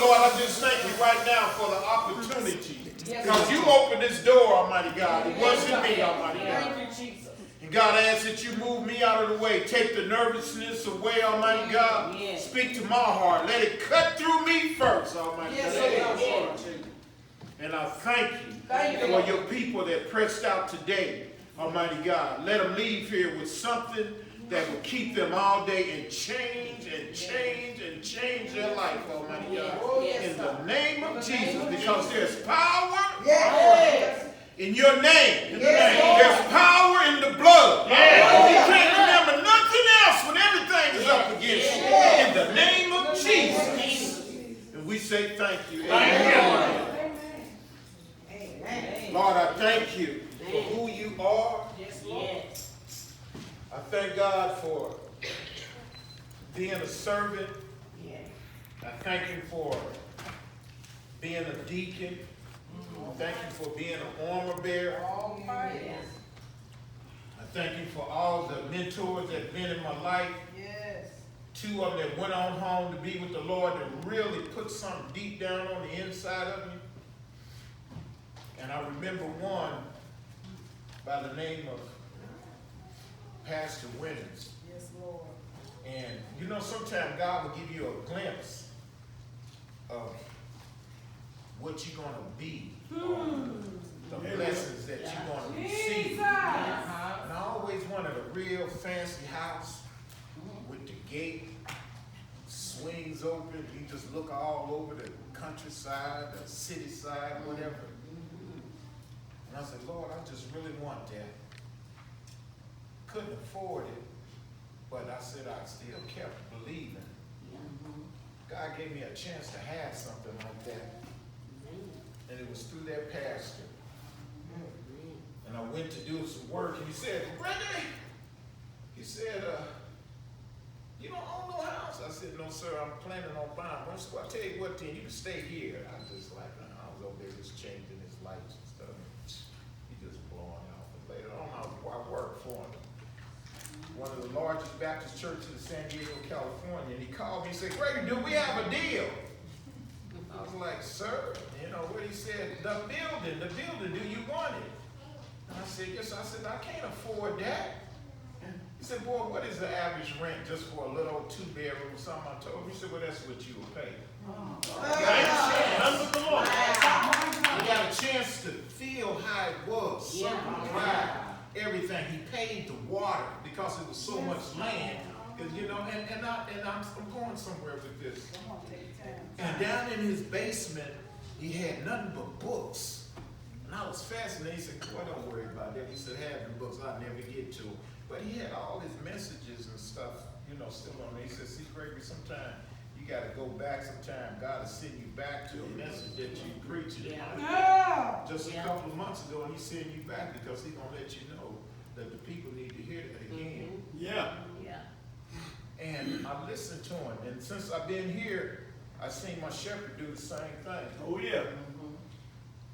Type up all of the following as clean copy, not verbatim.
Lord, I just thank you right now for the opportunity. Because you opened this door, Almighty God. It wasn't me, Almighty God. Thank you, Jesus. And God, I ask that you move me out of the way. Take the nervousness away, Almighty God. Yes. Speak to my heart. Let it cut through me first, Almighty God. Yes. And I thank you for your people that pressed out today, Almighty God. Let them leave here with something that will keep them all day and change and change and change their life, Almighty God. In the name of Jesus, because there's power in your name. There's power in the blood. You can't remember nothing else when everything is up against you. In the name of Jesus. And we say thank you. Amen. Lord, I thank you for who you are. Yes. I thank God for being a servant. I thank you for being a deacon. I thank you for being an armor bearer. I thank you for all the mentors that have been in my life. Two of them that went on home to be with the Lord and really put something deep down on the inside of me. And I remember one by the name of Pastor Winters. Yes, Lord. And you know, sometimes God will give you a glimpse of what you're going to be, the blessings that you're going to receive. And I always wanted a real fancy house with the gate, swings open. You just look all over the countryside, the city side, whatever. And I said, Lord, I just really want that. Couldn't afford it, but I said I still kept believing. God gave me a chance to have something like that. And it was through that pastor. And I went to do some work, and he said, Gregory, he said, you don't own no house? I said, no, sir, I'm planning on buying one. So I tell you what, then you can stay here. I was just like, I was over there just changing his lights and stuff. He just blowing out. But later on, I worked for him. One of the largest Baptist churches in San Diego, California. And he called me and said, Gregory, do we have a deal? I was like, sir, you know, what he said, the building, do you want it? And I said, yes. I said, I can't afford that. He said, boy, what is the average rent just for a little old 2-bedroom or something? I told him. He said, well, that's what you will pay. I got a chance to feel how it was. Dry, everything. He paid the water because it was so much land. Because, you know, and I'm going somewhere with this. And down in his basement, he had nothing but books. And I was fascinated. He said, boy, don't worry about that. He said, have the books, I'll never get to them. But he had all his messages and stuff, you know, still on there. He said, see, Gregory, sometimes you got to go back. Sometimes God will send you back to a message that you preached. Just a couple of months ago, and he's sending you back because he's going to let you know that the people need to hear that again. And I listened to him. And since I've been here, I've seen my shepherd do the same thing.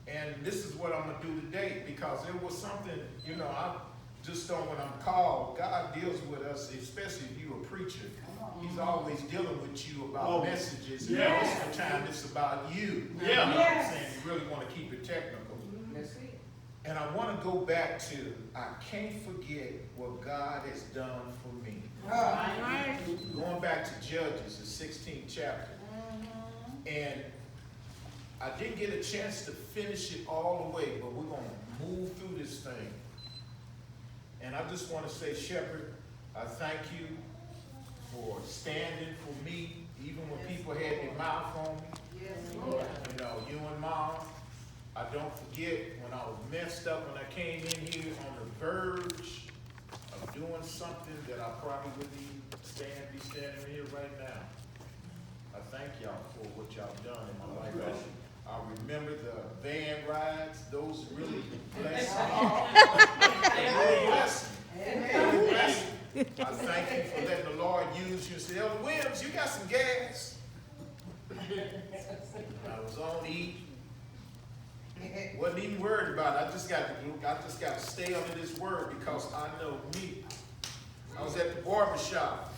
And this is what I'm going to do today, because there was something, you know, I just don't, when I'm called, God deals with us, especially if you're a preacher. He's always dealing with you about messages. And most of the time, it's about you. You know what I'm saying? You really want to keep it technical. And I want to go back to, I can't forget what God has done for me. Going back to Judges, the 16th chapter. And I didn't get a chance to finish it all the way, but we're going to move through this thing. And I just want to say, Shepherd, I thank you for standing for me, even when people had their mouth on me. You know, you and Mom. I don't forget when I was messed up, when I came in here on the verge of doing something that I probably wouldn't even be standing here right now. I thank y'all for what y'all done in my life. I remember the van rides; those really blessed me. They really blessed me. Really blessed me. I thank you for letting the Lord use you. Say, Elder Williams, you got some gas. I was on E. Wasn't even worried about it. I just got to stay under this word, because I know me. I was at the barber shop,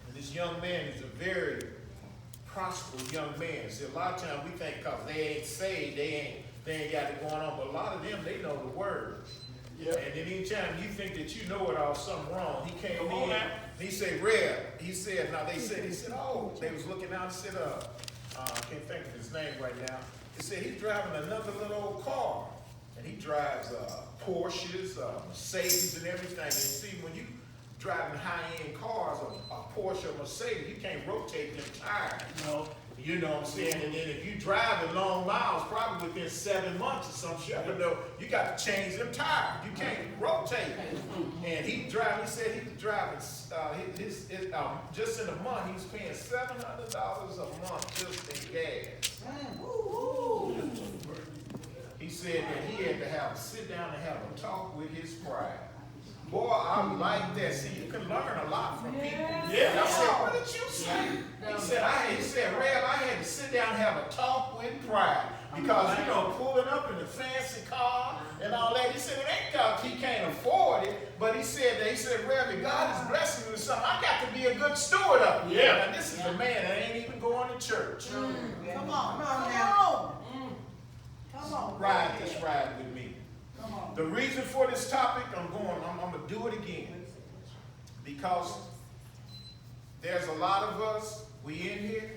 and this young man is a very prosperous young man. See, a lot of times we think because they ain't saved, they ain't got it going on. But a lot of them, they know the word. Yeah. And then anytime you think that you know it all, something wrong. He came in, he said, Red. He said, oh, they was looking out and said, I can't think of his name right now. He said he's driving another little old car. And he drives Porsches, Mercedes and everything. And see, when you driving high-end cars, a Porsche or Mercedes, you can't rotate them tires. No. You know what I'm saying? And then if you drive long miles, probably within 7 months or some shit, you got to change them tires. You can't rotate. And he said he was driving, just in a month, he was paying $700 a month just in gas. He said that he had to sit down and have a talk with his pride. Boy, I like that. See, you can learn a lot from people. Yeah. I said, what did you say? He said, Rev, I had to sit down and have a talk with pride. Because, pulling up in a fancy car and all that. He said, it ain't because he can't afford it. But he said, Rev, if God is blessing me with something, I got to be a good steward of it. Yeah. And this is a man that ain't even going to church. Come on now. Come on. Ride this ride with me. The reason for this topic, I'm going to do it again. Because there's a lot of us, we in here,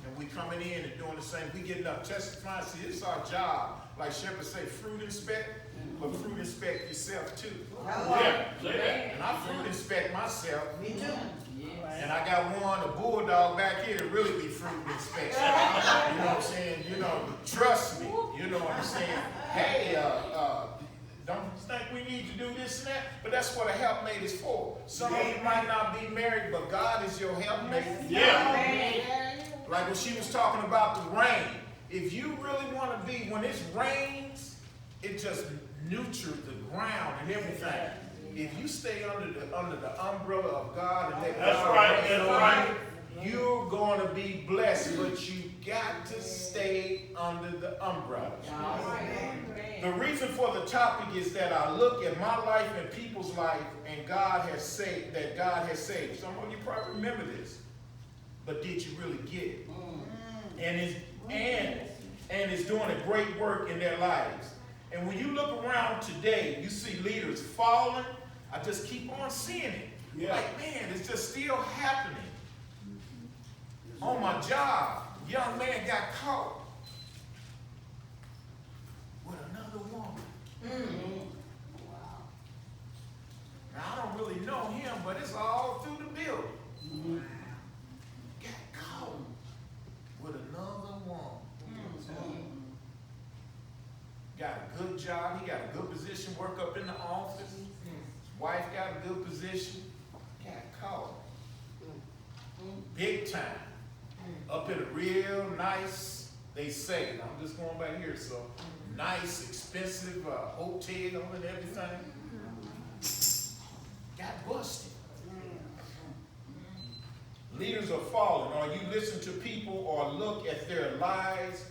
and we coming in and doing the same. We getting up testifying. See, it's our job. Like Shepherd say, fruit inspect, but fruit inspect yourself too. Yeah. And I fruit inspect myself. Me too. And I got a bulldog back here to really be fruit inspection. You know what I'm saying? Trust me. You know what I'm saying? Hey, don't think we need to do this and that, but that's what a helpmate is for. Some of you might not be married, but God is your helpmate. Yeah. Like when she was talking about the rain. If you really want to be, when it rains, it just nurtures the ground and everything. If you stay under the umbrella of God and let God rain on you, you're going to be blessed, but you got to stay under the umbrella. The reason for the topic is that I look at my life and people's life, and God has saved. Some of you probably remember this, but did you really get it? And it's doing a great work in their lives. And when you look around today, you see leaders falling. I just keep on seeing it. Like, man, it's just still happening. On my job, young man got caught with another woman. Wow. Now, I don't really know him, but it's all through the building. Got caught with another woman. Got a good job. He got a good position, work up in the office. His wife got a good position. Got caught. Big time. Up in a real nice, they say, I'm just going back here, so nice, expensive hotel and everything. Got busted. Leaders are falling, or you listen to people or look at their lives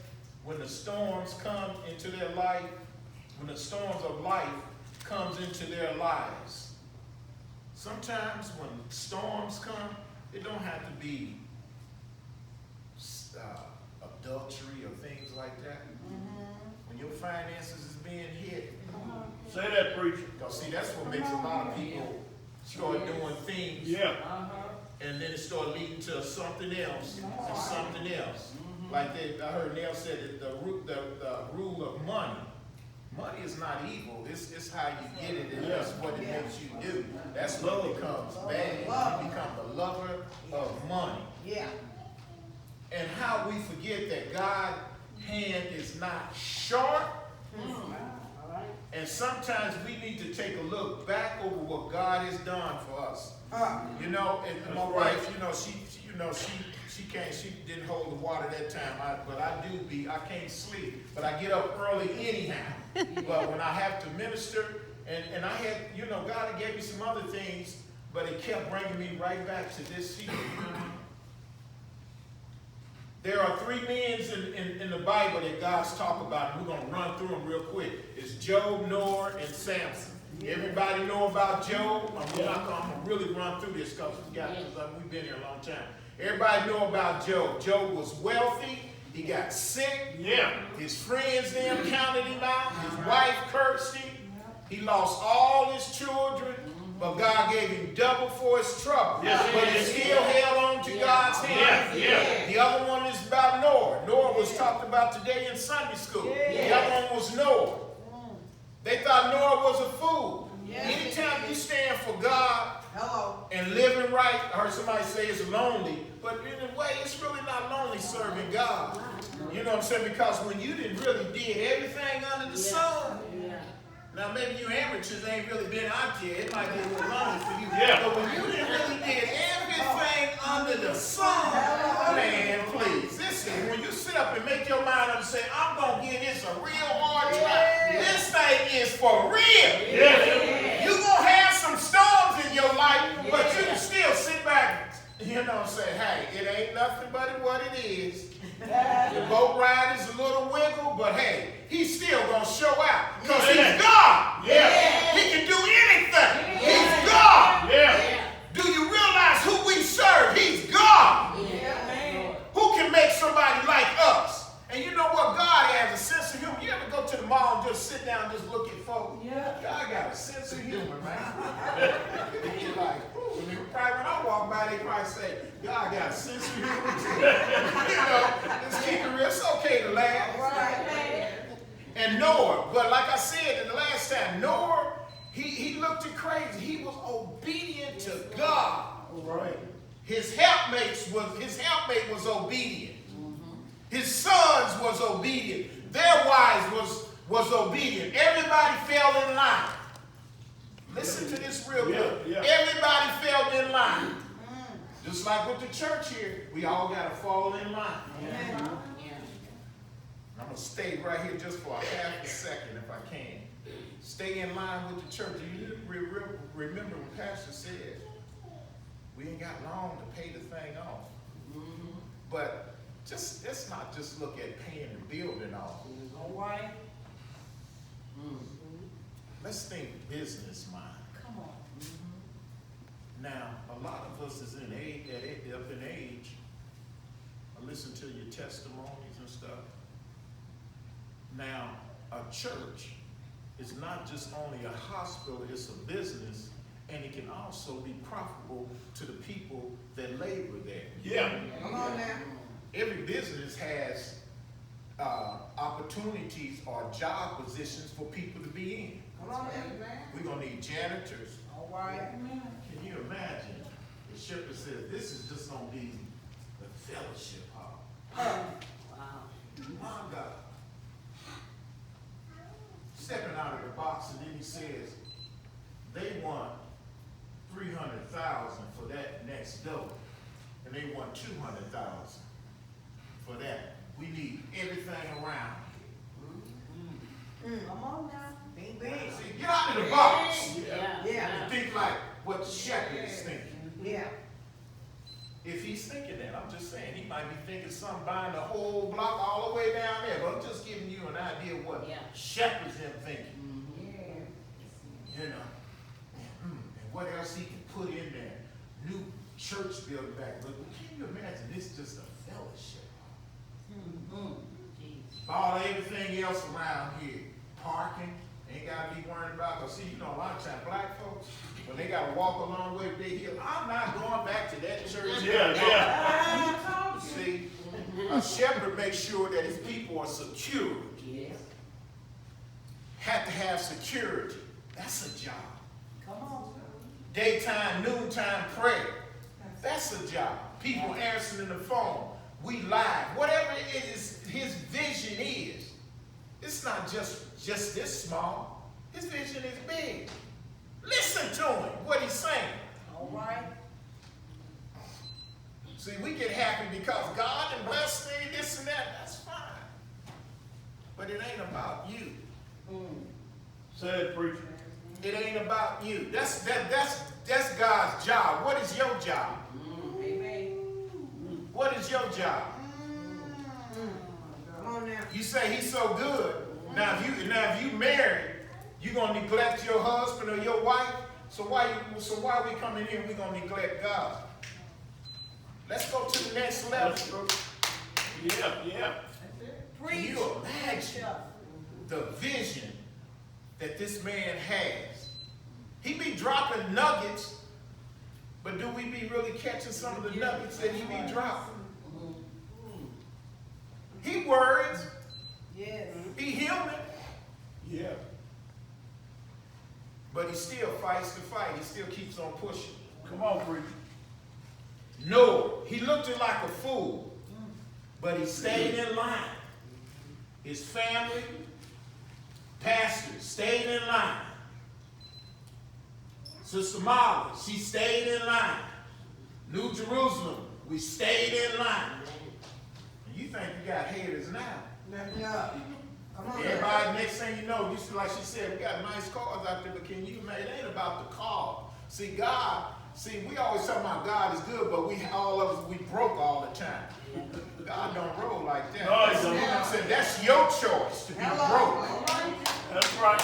when the storms come into their life, when the storms of life comes into their lives. Sometimes when storms come, it don't have to be adultery or things like that. When your finances is being hit. Say that, preacher. Because see, that's what makes a lot of people start doing things. And then it start leading to something else and something else. Like I heard Nell said that the rule of money. Money is not evil. It's how you get it, and that's what it makes you do. That's when it becomes bad. You become the lover of money. Yeah. And how we forget that God's hand is not short. And sometimes we need to take a look back over what God has done for us. And my wife, she didn't hold the water that time. But I can't sleep. But I get up early anyhow. But when I have to minister, and I had, God had gave me some other things, but it kept bringing me right back to this here. There are three men in the Bible that God's talk about, and we're going to run through them real quick. It's Job, Noah, and Samson. Everybody know about Job? I'm going to really run through this because we've been here a long time. Everybody know about Job. Job was wealthy. He got sick. Yeah. His friends them counted him out. His wife cursed him. He lost all his children. But God gave him double for his trouble. Yes, But he still held on to God's hand. Yeah. The other one is about Noah. Noah was talked about today in Sunday school. The other one was Noah. They thought Noah was a fool. Anytime you stand for God and living right, I heard somebody say it's lonely, but in a way it's really not lonely serving God. You know what I'm saying? Because when you didn't really did everything under the sun, now maybe you amateurs ain't really been out there, it might be a little lonely for you. But when you didn't really did everything under the sun, man, please. Listen, when you sit up and make your mind up and say, I'm going to give this a real hard try, this thing is for real. You're going to have some storms in your life, but you can still sit back, you know, and say, hey, it ain't nothing but what it is. The boat ride is a little wiggle, but hey, he's still going to show out because he's God. He can do anything. He's God. Do you realize who we serve? He's God. Who can make somebody like us? And you know what? God has a sense of humor. You ever go to the mall and just sit down and just look at folks? God got a sense of humor, man. You're like, probably when I walk by, they probably say, God got a sense of humor too. You know, let's keep it real. It's okay to laugh. And Noah, but like I said in the last time, Noah, he looked crazy. He was obedient to God. His helpmate was obedient. His sons was obedient. Their wives was obedient. Everybody fell in line. Listen to this real good. Everybody fell in line. Just like with the church here, we all got to fall in line. I'm going to stay right here just for a half a second if I can. Stay in line with the church. You remember when Pastor said, we ain't got long to pay the thing off. But let's not just look at paying the building off. Let's think business mind. Come on. Now, a lot of us is up in age. I listen to your testimonies and stuff. Now, a church is not just only a hospital, it's a business, and it can also be profitable to the people that labor there. Come on now. Every business has opportunities or job positions for people to be in. Come on now. We're going to need janitors. All right. Can you imagine? The shepherd says, this is just going to be the fellowship hall. My God. Stepping out of the box, and then he says, they want $300,000 for that next door, and they want $200,000 for that. We need everything around. Come on now. Think big. See, get out of the box. Yeah. Think like what the shepherd is thinking. If he's thinking that, I'm just saying, he might be thinking something buying the whole block all the way down there, but I'm just giving you an idea of what shepherds him thinking. You know, and what else he can put in there. New church building back. But can you imagine this is just a fellowship? All everything else around here. Parking, ain't got to be worried about. Because see, you know, a lot of times black folks, when they got to walk a long way to their hill, I'm not going back to that church. See, a shepherd makes sure that his people are secure. Have to have security. That's a job. Come on. Daytime, noontime prayer. That's a job. People answering the phone. We live. Whatever it is, his vision is. It's not just this small. His vision is big. Listen to him, what he's saying. All right. See, we get happy because God and blessed me, this and that. That's fine. But it ain't about you. Say it, preacher. It ain't about you. That's God's job. What is your job? Amen. What is your job? Come on now. You say he's so good. Now if you married, you gonna neglect your husband or your wife. So why we come in here and we gonna neglect God? Let's go to the next level. Let's go. Yeah, yeah. Can you imagine the vision that this man has? He be dropping nuggets, but do we be really catching some of the nuggets that he be dropping? He worries. Yes. He human. Yeah. But he still fights the fight. He still keeps on pushing. Come on, preacher. Noah, he looked like a fool, but he stayed in line. His family, pastors, stayed in line. Sister Molly, she stayed in line. New Jerusalem, we stayed in line. And you think you got haters now. Yeah. Come on. Everybody, next thing you know, like she said, we got nice cars out there, but can you imagine? It ain't about the car. See, God, we always talk about God is good, but all of us, we broke all the time. God don't roll like that. No, he don't. I said, that's your choice to be broke. That's right.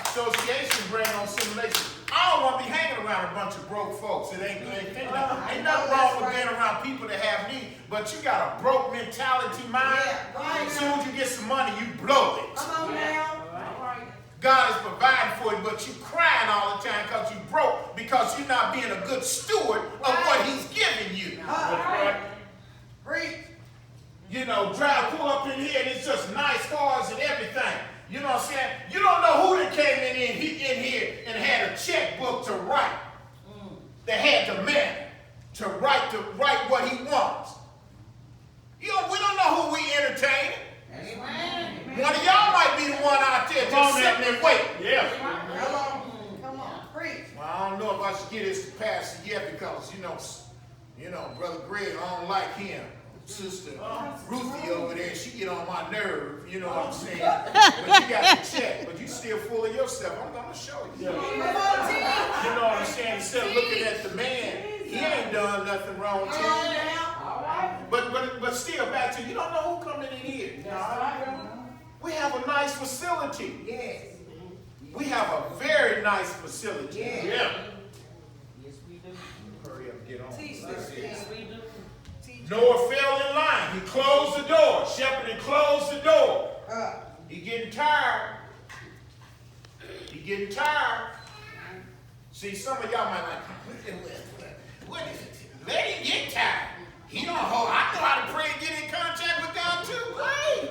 Association bring on simulation. I don't want to be hanging around a bunch of broke folks. Ain't nothing wrong with being around people that have need, but you got a broke mentality mind. As soon as you get some money, you blow it. Come on now. God is providing for you, but you crying all the time because you broke, because you're not being a good steward of what he's giving you. That's right. Preach. You know, pull up in here and it's just nice cars and everything. You know what I'm saying? You don't know who that came in here and had a checkbook to write. That had the man to write what he wants. We don't know who we entertaining. Amen. One of y'all might be the one out there just sitting and waiting. Yeah. Come on. Preach. Well, I don't know if I should get this to pastor yet because, you know, Brother Greg, I don't like him. Sister Ruthie over there, she get on my nerve, you know what I'm saying? But you got to check, but you still full of yourself. I'm going to show you. Yeah. You know what I'm saying? Instead of looking at the man, he ain't done nothing wrong to you. But still, back to you don't know who coming in here. We have a nice facility. Yes. We have a very nice facility. Yes. Yeah. Yes, we do. Hurry up and get on. Teach That's this. it. Yes, we do. Noah fell in line. He closed the door. Shepherd closed the door. He getting tired. See, some of y'all might like, what is it? Let him get tired. He don't hold. I know how to pray and get in contact with God too. Right?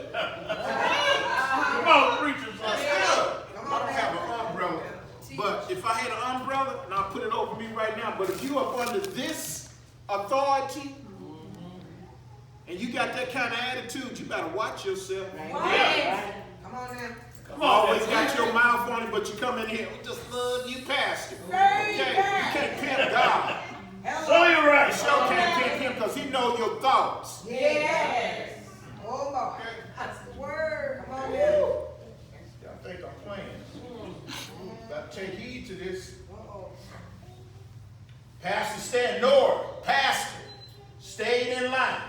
Come on, preacher. That's good. I don't have an umbrella. But if I had an umbrella, and I'll put it over me right now, but if you are under this authority, and you got that kind of attitude, you better watch yourself. Yeah. Come on now. Come on. Always got your mouth on it, but you come in here, we just love you, pastor. Okay? You can't pimp God. So you're right. You sure can't pimp him because he knows your thoughts. Yes. Oh, Lord. That's the word. Come on now. Y'all think I'm playing. Got to take heed to this. Noah, pastor, stayed in line.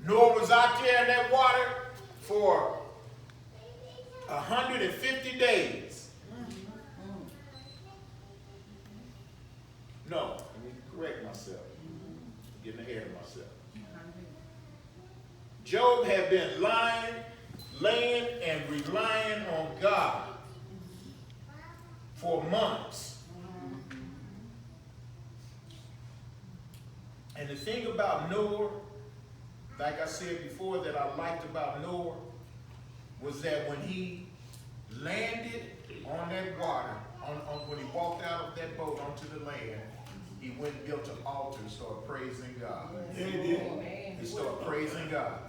Noah was out there in that water for 150 days. No, let me correct myself. I'm getting ahead of myself. Job had been laying and relying on God for months. And the thing about Noah, like I said before, that I liked about Noah was that when he landed on that water, when he walked out of that boat onto the land, he went and built an altar and started praising God. Yeah, he did. He started praising God.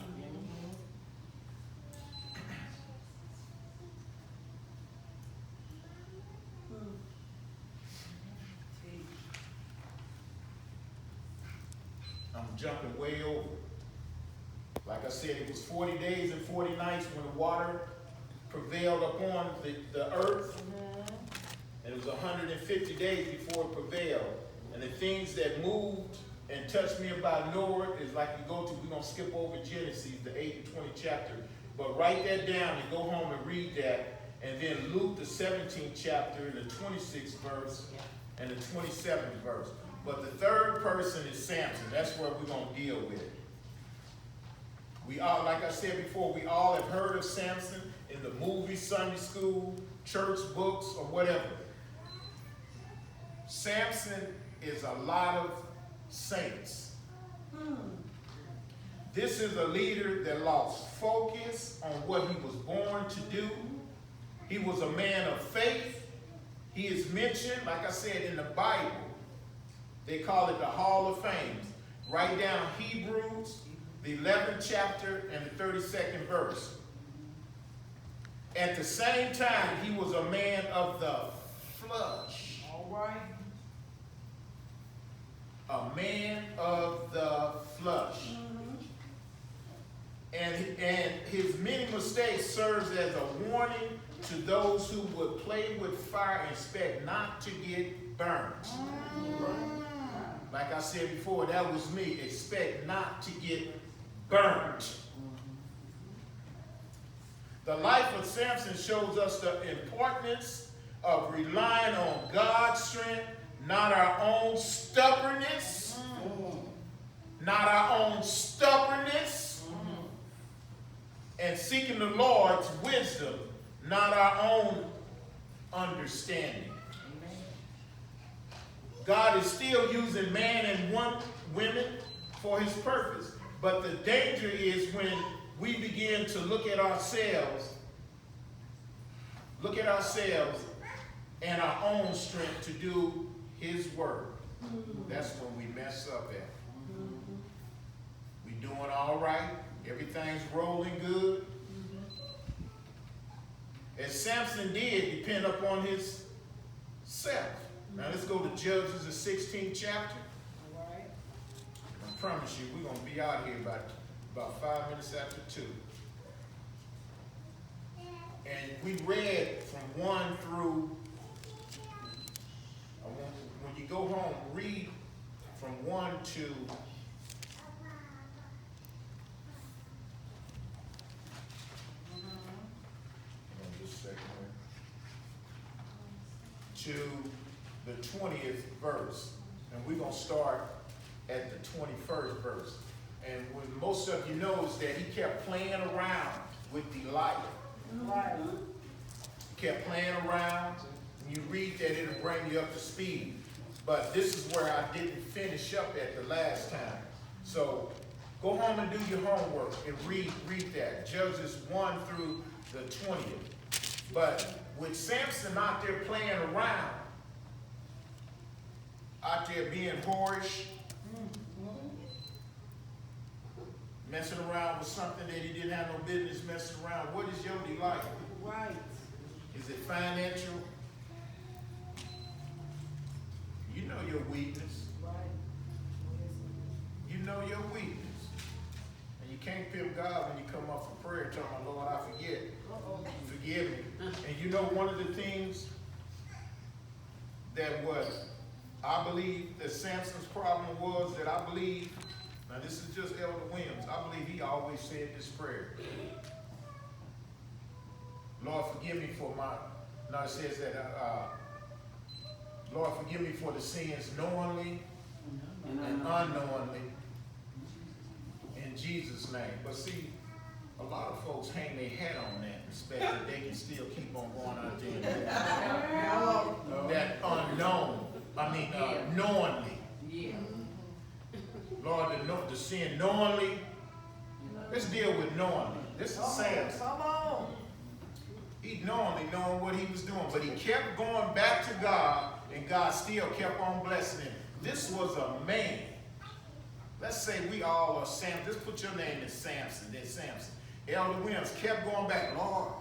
I'm jumping way over. Like I said, it was 40 days and 40 nights when the water prevailed upon the earth. And it was 150 days before it prevailed. And the things that moved and touched me about Noah is like you go to, we're going to skip over Genesis, the 8th and 20th chapter. But write that down and go home and read that. And then Luke, the 17th chapter, the 26th verse, and the 27th verse. But the third person is Samson. That's what we're going to deal with. We all, like I said before, we all have heard of Samson in the movies, Sunday school, church books, or whatever. Samson is a lot of saints. This is a leader that lost focus on what he was born to do. He was a man of faith. He is mentioned, like I said, in the Bible. They call it the Hall of Fame. Write down Hebrews, the 11th chapter and the 32nd verse. At the same time, he was a man of the flesh. All right. A man of the flesh. And his many mistakes serves as a warning to those who would play with fire and expect not to get burned. Like I said before, that was me. Expect not to get burned. The life of Samson shows us the importance of relying on God's strength, not our own stubbornness. Not our own stubbornness. And seeking the Lord's wisdom, not our own understanding. God is still using man and women for his purpose. But the danger is when we begin to look at ourselves and our own strength to do his work. That's when we mess up at. We doing all right. Everything's rolling good. As Samson did depend upon his self. Now let's go to Judges, the 16th chapter. All right. I promise you, we're going to be out here about 5 minutes after 2. And we read from 1 through, when you go home, read from 1 to, just a second here, to the 20th verse. And we're going to start at the 21st verse. And what most of you know is that he kept playing around with Delilah. Right. He kept playing around. When you read that, it'll bring you up to speed. But this is where I didn't finish up at the last time. So go home and do your homework and read that. Judges 1 through the 20th. But with Samson out there playing around, out there being whorish, messing around with something that he didn't have no business messing around. What is your delight? Right. Is it financial? You know your weakness. Right. You know your weakness. And you can't feel God when you come up for prayer telling my Lord, I forget. Forgive me. And you know one of the things that I believe that Samson's problem was, that I believe, now this is just Elder Williams, I believe he always said this prayer. Lord, forgive me for now it says that, Lord, forgive me for the sins knowingly and unknowingly, in Jesus' name. But see, a lot of folks hang their hat on that, expect that they can still keep on going out there and doing that knowingly. Yeah. Lord, the sin knowingly. Let's deal with knowingly. This is Samson. Come on. He knowingly knowing what he was doing, but he kept going back to God, and God still kept on blessing him. This was a man. Let's say we all are Samson. Just put your name in Samson. Then Samson. Elder Williams kept going back. Lord,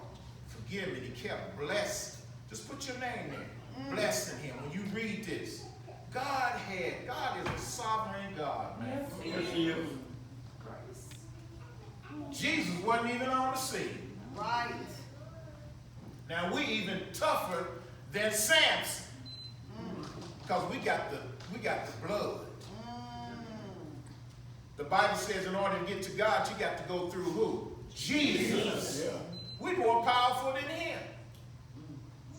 forgive me. He kept blessing. Just put your name there. Blessing him. When you read this, God is a sovereign God, man. Yes, he is. Jesus wasn't even on the scene. Right. Now we even tougher than Samson, because we got the blood. The Bible says in order to get to God, you got to go through who? Jesus. Yeah. We're more powerful than him.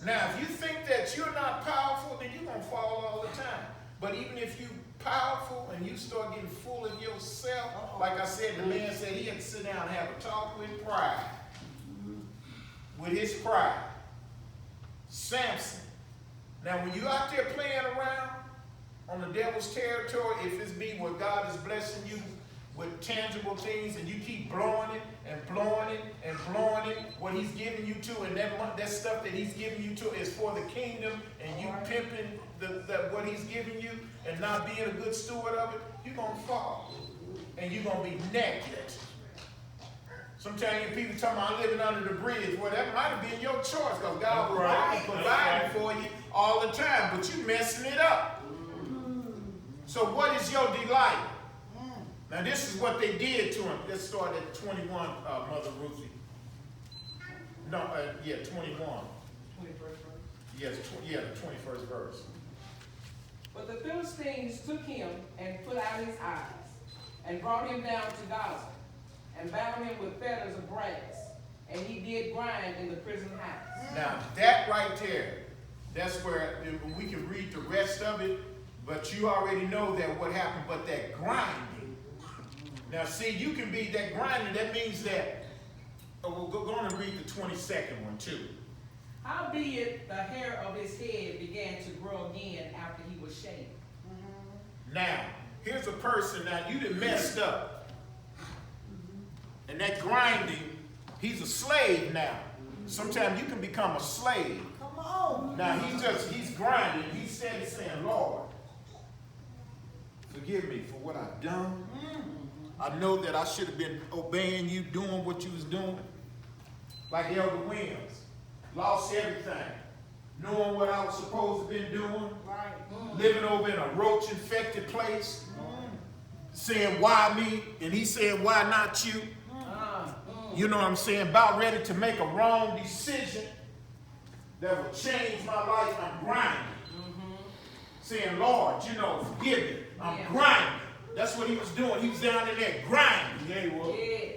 Now, if you think that you're not powerful, then you're going to fall all the time. But even if you powerful and you start getting full of yourself, like I said, the man said he had to sit down and have a talk with pride. With his pride. Samson. Now when you out there playing around on the devil's territory, if it's be where God is blessing you with tangible things and you keep blowing it and blowing it and blowing it, what he's giving you to, and that stuff that he's giving you to is for the kingdom, and you pimping what he's giving you and not being a good steward of it, you're going to fall. And you're going to be naked. Sometimes people talking about living under the bridge. Well, that might have been your choice because God was providing for you all the time, but you messing it up. So what is your delight? Now this is what they did to him. Let's start at 21, Mother Ruthie. No, 21. 21st verse. Yes, the 21st verse. But the Philistines took him and put out his eyes, and brought him down to Gaza, and bound him with fetters of brass, and he did grind in the prison house. Now that right there, that's where we can read the rest of it, but you already know that what happened, but that grinding. Now see, you can be that grinding, that means that, we're going to read the 22nd one too. Howbeit the hair of his head began to grow again after he was shaved. Now, here's a person, now you done messed up. And that grinding, he's a slave now. Sometimes you can become a slave. Come on. Now he's grinding, he's steady saying, Lord, forgive me for what I've done. I know that I should have been obeying you, doing what you was doing. Like Elder Williams, lost everything. Knowing what I was supposed to have been doing. Right. Living over in a roach-infected place. Saying, why me? And he said, why not you? You know what I'm saying? About ready to make a wrong decision that would change my life. I'm grinding. Saying, Lord, you know, forgive me. I'm grinding. That's what he was doing. He was down in there grinding. Yeah, he was. Yeah.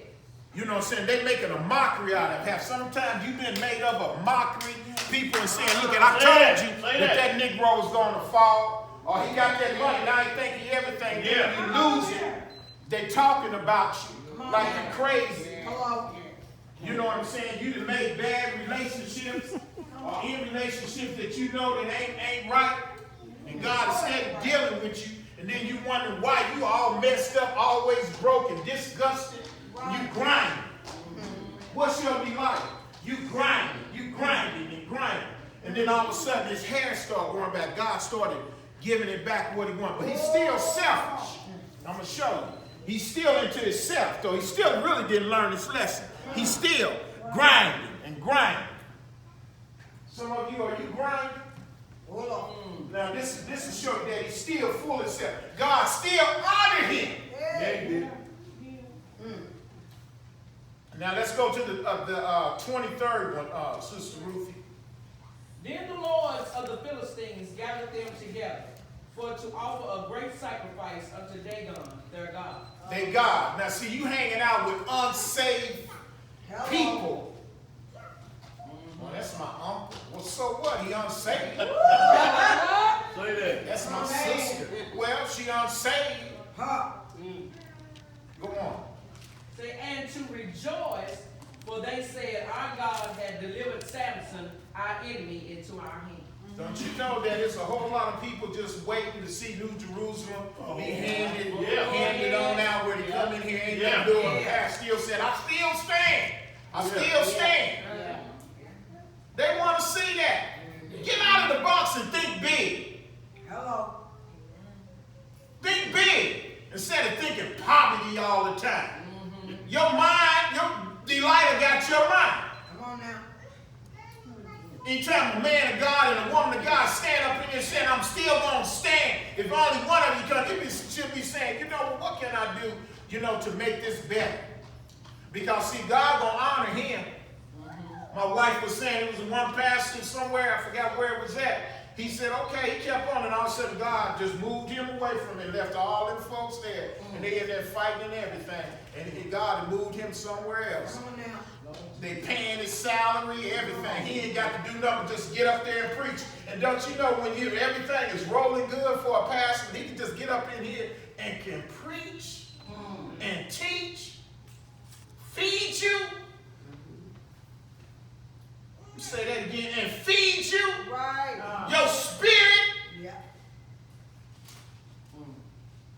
You know what I'm saying? They making a mockery out of him. Sometimes you've been made of a mockery. People are saying, look, I told you that Negro was going to fall. Or he got that money. Now he think he everything. Yeah. You lose it. They talking about you like you're crazy. You know what I'm saying? You done made bad relationships or in relationships that you know that ain't right. And God is steady dealing with you. And then you wonder why you all messed up, always broken, disgusted. You grinding. What's your delight? You grinding and grinding. And then all of a sudden his hair started going back. God started giving it back what he wanted. But he's still selfish. I'm going to show you. He's still into himself, though. He still really didn't learn his lesson. He's still grinding and grinding. Some of you, are you grinding? Hold on. Now this will show you that he's still full of himself. God still honored him. Yeah, he did. Now let's go to the 23rd one, Sister Ruthie. Then the lords of the Philistines gathered them together for to offer a great sacrifice unto Dagon, their God. Their God. Now see, you hanging out with unsaved people. Well, that's my uncle. Well, so what? He unsaved. Say that. That's my sister. Well, she unsaved. Huh? Go on. Say, and to rejoice, for they said, our God had delivered Samson, our enemy, into our hands. Don't you know that it's a whole lot of people just waiting to see New Jerusalem be handed on out where they come in here and gonna do it. Pastor still said, I still stand. I still stand. They want to see that. Get out of the box and think big. Hello. Think big instead of thinking poverty all the time. Your mind, your Delilah got your mind. Come on now. Anytime a man of God and a woman of God stand up in here saying, I'm still going to stand. If only one of you comes, you should be saying, you know, what can I do, to make this better? Because, see, God going to honor him. My wife was saying, it was one pastor somewhere, I forgot where it was at. he said, okay, he kept on, and all of a sudden God just moved him away from it, left all them folks there, and they in there fighting and everything, and God had moved him somewhere else. Come on now. They paying his salary, everything. He ain't got to do nothing, just get up there and preach. And don't you know, when everything is rolling good for a pastor, he can just get up in here and can preach and teach, feed you. Say that again, and feed you. Right. Your spirit. Yeah.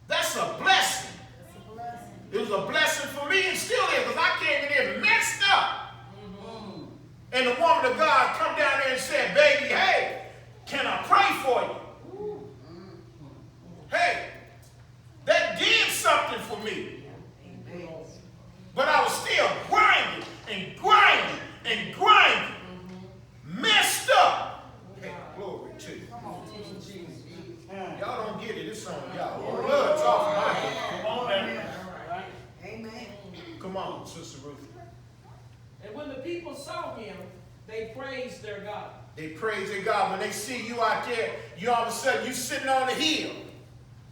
That's a blessing. That's a blessing. It was a blessing for me and still is, because I came in there messed up. And the woman of God come down there and said, baby, hey, can I pray for you? Hey, that did something for me. But I was still grinding and grinding and grinding. Messed up. Hey, glory to you. Y'all don't get it. It's on y'all. Blood's off my head. Come on now. Amen. Come on, Sister Ruth. And when the people saw him, they praised their God. They praise their God. When they see you out there, you all of a sudden you sitting on the hill.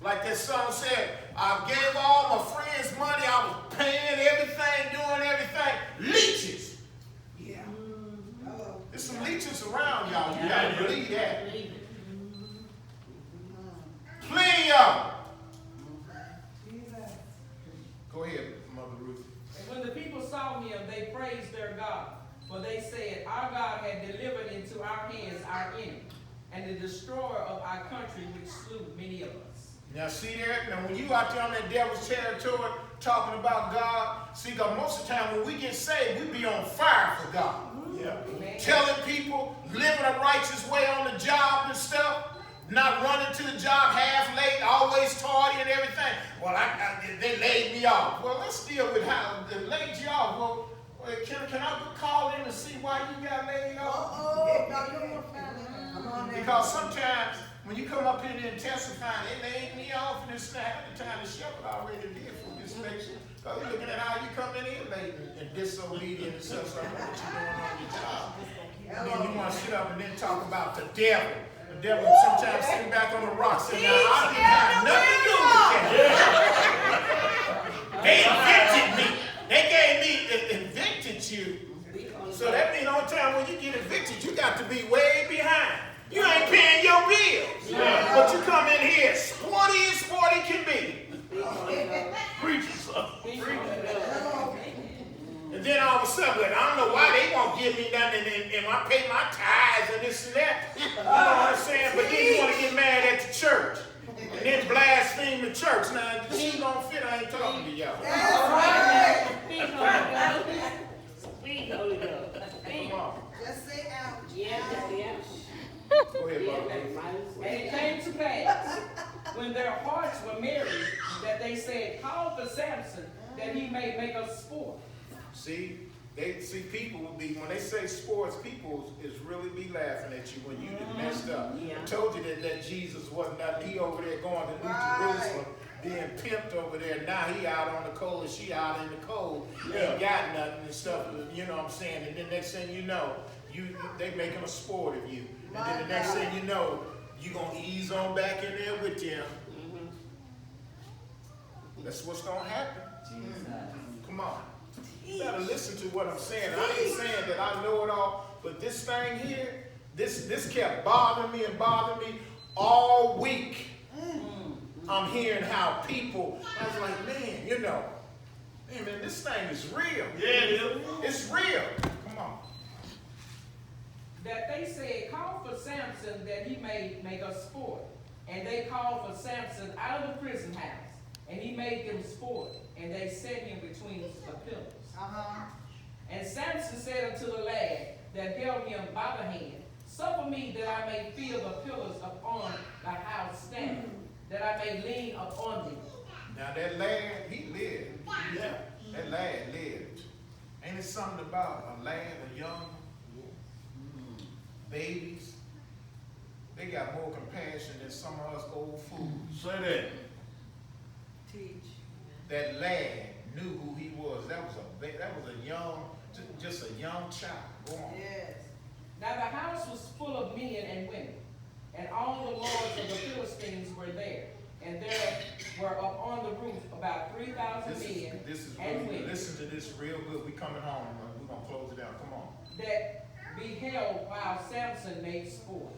Like that song said, I gave all my friends money. I was paying everything, doing everything. Leeches. Yeah. Hello. There's some leeches around y'all. You gotta believe that. Plenty of them. Jesus. Go ahead, Mother Ruth. And when the people saw him, they praised their God. For they said, our God had delivered into our hands our enemy, and the destroyer of our country, which slew many of us. Now see there, now when you out there on that devil's territory talking about God, see, because most of the time when we get saved, we be on fire for God. Yeah. Amen. Telling people, living a righteous way on the job and stuff, not running to the job half late, always tardy and everything. Well, they laid me off. Well, let's deal with how they laid you off. Well, can I call in and see why you got laid off? Uh-oh. No, you don't want to find out. Come on now. Because sometimes when you come up in there and testify, they laid me off and it's not half the time the shepherd already did for this nation. Because you're looking at how you come in here late and disobedient and stuff. So I know what you're doing on your job. And then you want to sit up and then talk about the devil. The devil sometimes sitting back on the rock saying, now I didn't have nothing to do with that. They evicted me. They gave me, evicted you. So that means the only time when you get evicted, you got to be way behind. You ain't paying your bills. Yeah. But you come in here, sporty as sporty can be. Preaching something. And then all of a sudden, like, I don't know why they won't give me nothing and I pay my tithes and this and that. You know what I'm saying? But then you want to get mad at the church. And then blaspheme the church. Now, if she don't fit, I ain't talking to y'all. Speak, Holy Ghost. Speak, Holy Ghost. Speak. Come on. Just say ouch. Yeah, yeah. Go ahead, brother. And it came to pass, when their hearts were merry, that they said, call for Samson, that he may make us sport. See, people will be, when they say sports, people is really be laughing at you when you get messed up. Yeah. I told you that Jesus wasn't nothing. He over there going to New Jerusalem, being pimped over there. Now he out on the cold and she out in the cold. He ain't got nothing and stuff, you know what I'm saying? And then next thing you know, they making a sport of you. And then the next thing you know, you going to ease on back in there with them. That's what's going to happen. Come on. You better listen to what I'm saying. I ain't saying that I know it all, but this thing here, this kept bothering me and bothering me all week. I'm hearing how people, I was like, man, you know, hey man, this thing is real. Yeah, it is. It's real. Come on. That they said, call for Samson that he may make us sport. And they called for Samson out of the prison house. And he made them sport. And they set him between the pillars. And Samson said unto the lad that held him by the hand, suffer me that I may feel the pillars upon the house standing, that I may lean upon them. Now that lad, he lived. Yeah. That lad lived. Ain't it something about a lad, a young babies? They got more compassion than some of us old fools. Say that. Teach. That lad knew who he was. That was a young, just a young child. Go on. Yes. Now the house was full of men and women. And all the lords of the Philistines were there. And there were upon the roof about 3,000 men This is and really, women listen to this real good. We coming home. We're going to close it out. Come on. that beheld while Samson made sport.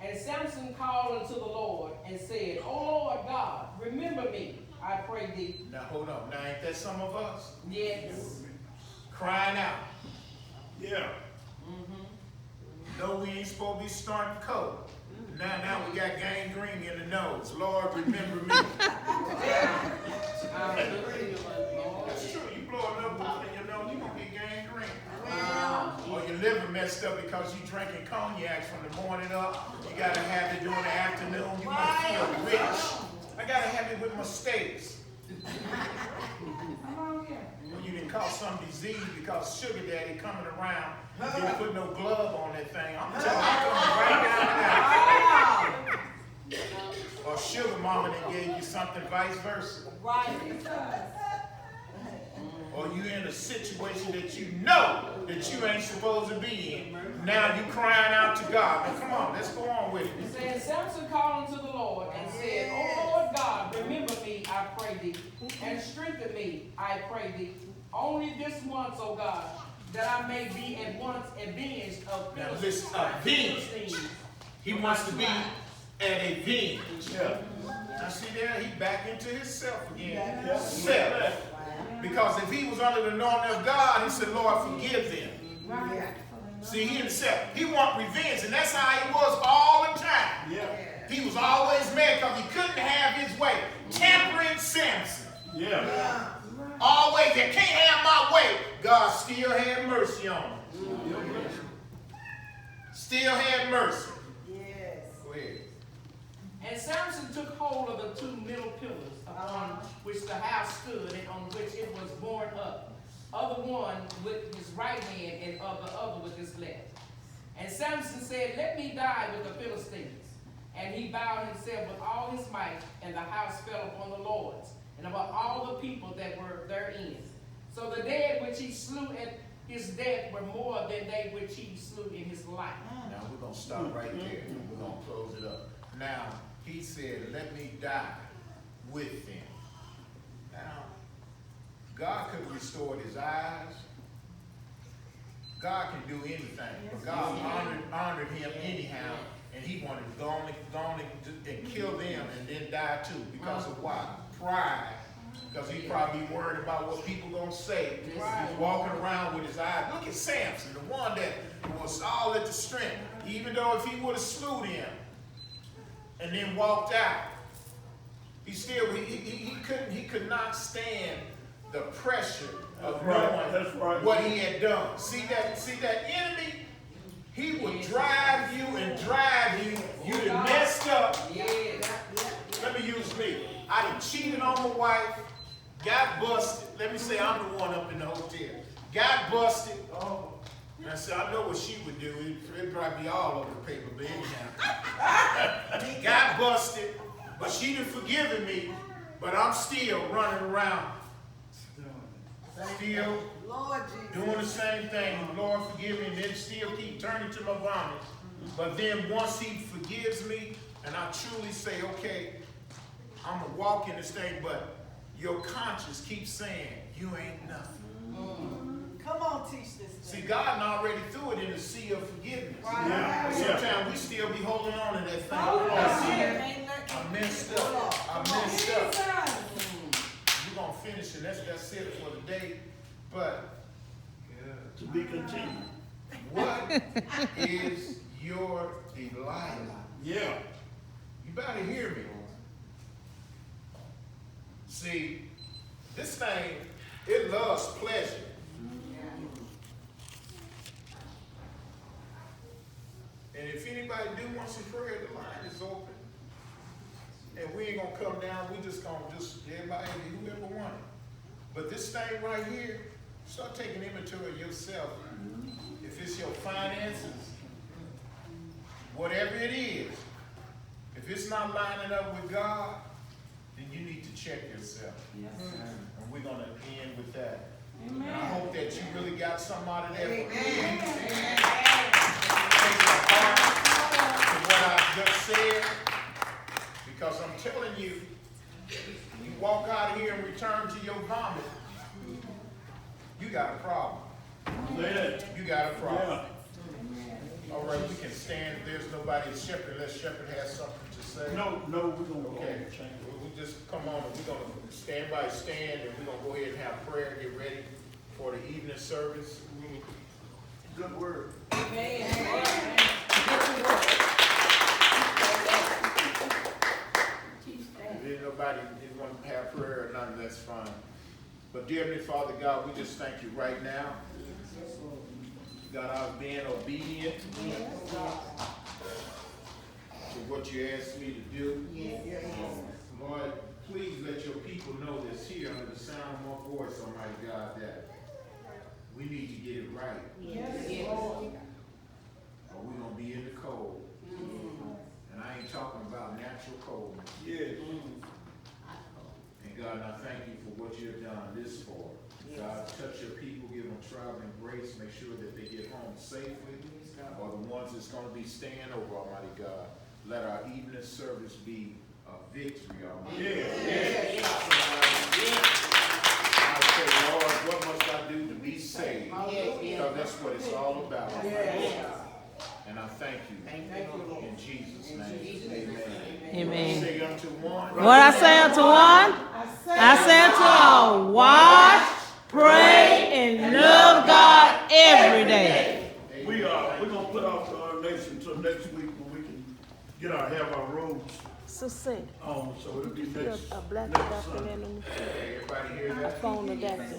And Samson called unto the Lord and said, O Lord God, remember me, I pray thee. Now, hold on. Now, ain't that some of us? Yes. Crying out. Yeah. No, we ain't supposed to be starting cold. Now we got gangrene in the nose. Lord, remember me. That's true. You blow a little powder in your nose, you're going to get gangrene. Or your liver messed up because you drinking cognac from the morning up. You got to have it during the afternoon. You might feel rich. I got to have it with my steaks. You didn't cause some disease because sugar daddy coming around. You didn't put no glove on that thing. I'm telling you, I'm coming right down now. Or sugar mama that gave you something, vice versa. Or you in a situation that you know that you ain't supposed to be in. Now you crying out to God. Now come on, let's go on with it. It says, Samson called unto the Lord and said, O Lord God, remember me, I pray thee, and strengthen me, I pray thee. Only this once, O God, that I may be at once avenged of Now listen, avenged. He wants to be at a venge. Yeah. Now see there, he back into himself again. Yeah. Self. Because if he was under the anointing of God, he said, Lord, forgive them. See, he himself, he want revenge, and that's how he was all the time. Yeah. He was always mad because he couldn't have his way. Tampering Samson. Yeah. Always, I can't have my way. God still had mercy on him. Still had mercy. Yes. Go ahead. And Samson took hold of the two middle pillars upon which the house stood and on which it was borne up, of the one with his right hand and of the other with his left. And Samson said, Let me die with the Philistines. And he bowed himself with all his might, and the house fell upon the lords, and about all the people that were therein. So the dead which he slew at his death were more than they which he slew in his life. Now we're going to stop right there. We're going to close it up. Now, he said, let me die with them. Now, God could have restored his eyes. God can do anything. But God honored him anyhow. And he wanted to go on and kill them and then die too. Because of what? Pride. Because he probably worried about what people going to say. He's walking around with his eyes. Look at Samson, the one that was all at the strength. Even though if he would have slew them and then walked out, he still, he could not stand the pressure of knowing what he had done. See that enemy? He would drive you and drive you. You'd have messed up. Let me use me. I done cheated on my wife. Got busted. Let me say I'm the one up in the hotel. Got busted. And I said, I know what she would do. It'd probably be all over the paper, but anyhow. Got busted, but she done forgiven me, but I'm still running around. Still doing the same thing. Lord, forgive me, and then still keep turning to my vomit. But then once he forgives me, and I truly say, okay, I'm going to walk in this thing, but your conscience keeps saying, you ain't nothing. Come on, teach this. See, God already threw it in the sea of forgiveness. Yeah. But sometimes we still be holding on to that thing. I messed up. We're going to finish it. That's it for today. But To be continued. what is your Delilah? Yeah. You better hear me. See, this thing, it loves pleasure. And if anybody do want some prayer, the line is open. And we ain't gonna come down, we just gonna everybody, whoever want it. But this thing right here, start taking inventory of yourself. If it's your finances, whatever it is, if it's not lining up with God, then you need to check yourself. And we're gonna end with that. And I hope that you really got something out of that. Take your heart to what Because I'm telling you, you walk out of here and return to your vomit, you got a problem. Yeah. You got a problem. Yeah. All right, we can stand. If there's nobody, Shepherd, unless Shepherd has something to say. No, we're gonna go Okay, on the chain. we just come on and we're gonna stand by stand and we're gonna go ahead and have prayer, get ready for the evening service. Good word. If nobody didn't want to have prayer or nothing, that's fine. But dear Heavenly Father God, we just thank you right now. God, I was being obedient to what you asked me to do. Lord, please let your people know that's here under the sound of my voice, Almighty God, that we need to get it right. Or we're going to be in the cold. And I ain't talking about natural cold. Yes. And God, I thank you for what you have done this for. God, touch your people, give them traveling grace, make sure that they get home safely. Or the ones that's going to be staying over, Almighty God, let our evening service be a victory, Almighty God. I say, Lord, what must I do to be saved? Because that's what it's all about. And I thank you in Jesus' name. Amen. Amen. Say unto one. What I say unto one, I say unto all, watch, pray, and love God every day. We're gonna put off the ordination until next week when we can have our robes So say, on, so it'll be next a black Sunday. doctor and Everybody hear that? phone the doctor.